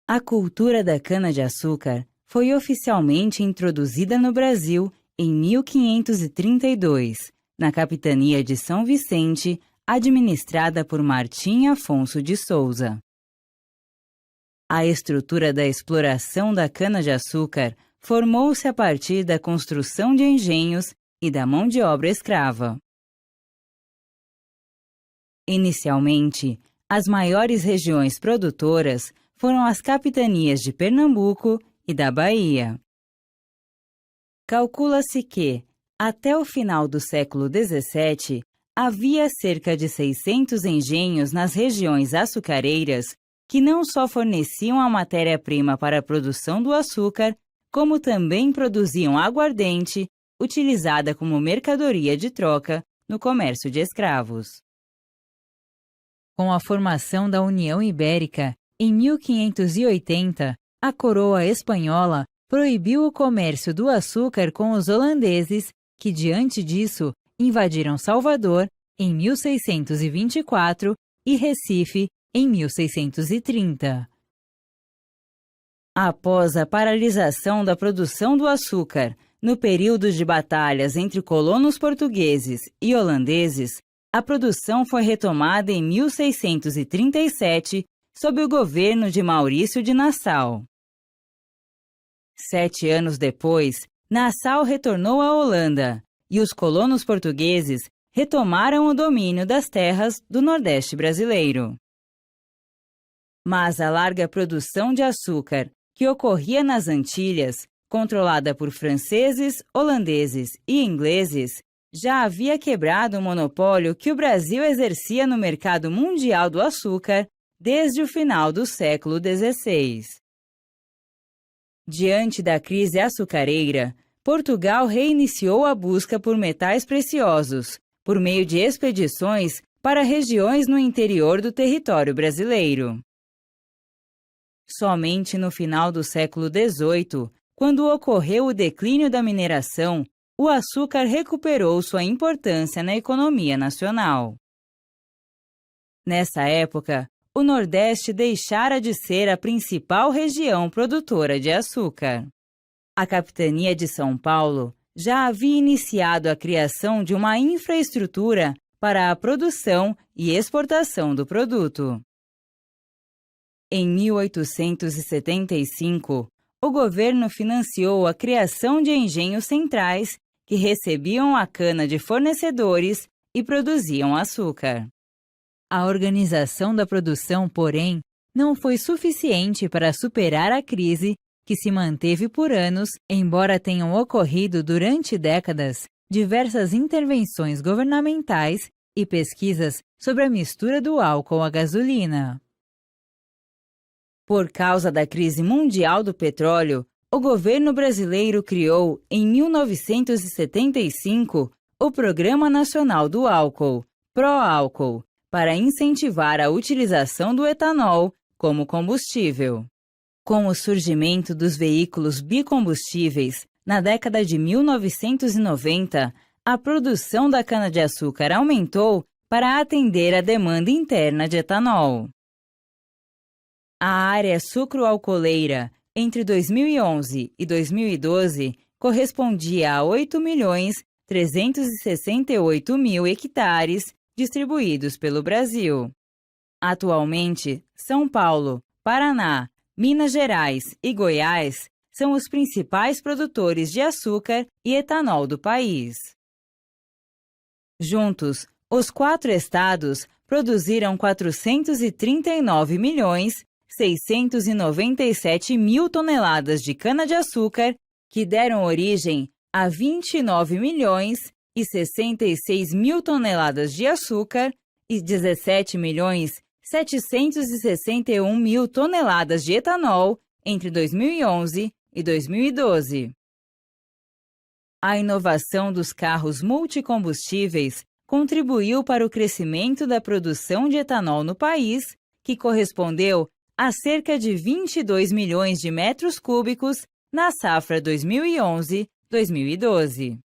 A cultura da cana-de-açúcar foi oficialmente introduzida no Brasil em 1532, na capitania de São Vicente, administrada por Martim Afonso de Souza. A estrutura da exploração da cana-de-açúcar formou-se a partir da construção de engenhos e da mão de obra escrava. Inicialmente, as maiores regiões produtoras foram as capitanias de Pernambuco e da Bahia. Calcula-se que, até o final do século XVII, havia cerca de 600 engenhos nas regiões açucareiras que não só forneciam a matéria-prima para a produção do açúcar, como também produziam aguardente, utilizada como mercadoria de troca no comércio de escravos. Com a formação da União Ibérica, em 1580, a coroa espanhola proibiu o comércio do açúcar com os holandeses, que, diante disso, invadiram Salvador em 1624 e Recife em 1630. Após a paralisação da produção do açúcar, no período de batalhas entre colonos portugueses e holandeses, a produção foi retomada em 1637, sob o governo de Maurício de Nassau. 7 anos depois, Nassau retornou à Holanda, e os colonos portugueses retomaram o domínio das terras do Nordeste brasileiro. Mas a larga produção de açúcar, que ocorria nas Antilhas, controlada por franceses, holandeses e ingleses, já havia quebrado o monopólio que o Brasil exercia no mercado mundial do açúcar desde o final do século XVI. Diante da crise açucareira, Portugal reiniciou a busca por metais preciosos, por meio de expedições para regiões no interior do território brasileiro. Somente no final do século XVIII, quando ocorreu o declínio da mineração, o açúcar recuperou sua importância na economia nacional. Nessa época, o Nordeste deixara de ser a principal região produtora de açúcar. A capitania de São Paulo já havia iniciado a criação de uma infraestrutura para a produção e exportação do produto. Em 1875, o governo financiou a criação de engenhos centrais que recebiam a cana de fornecedores e produziam açúcar. A organização da produção, porém, não foi suficiente para superar a crise que se manteve por anos, embora tenham ocorrido durante décadas diversas intervenções governamentais e pesquisas sobre a mistura do álcool à gasolina. Por causa da crise mundial do petróleo, o governo brasileiro criou, em 1975, o Programa Nacional do Álcool, PROÁlcool, para incentivar a utilização do etanol como combustível. Com o surgimento dos veículos bicombustíveis, na década de 1990, a produção da cana-de-açúcar aumentou para atender a demanda interna de etanol. A área sucroalcooleira entre 2011 e 2012 correspondia a 8.368.000 hectares distribuídos pelo Brasil. Atualmente, São Paulo, Paraná, Minas Gerais e Goiás são os principais produtores de açúcar e etanol do país. Juntos, os 4 estados produziram 439.697.000 toneladas de cana-de-açúcar, que deram origem a 29.066.000 toneladas de açúcar e 17.761.000 toneladas de etanol entre 2011 e 2012. A inovação dos carros multicombustíveis contribuiu para o crescimento da produção de etanol no país, que correspondeu a cerca de 22 milhões de metros cúbicos na safra 2011-2012.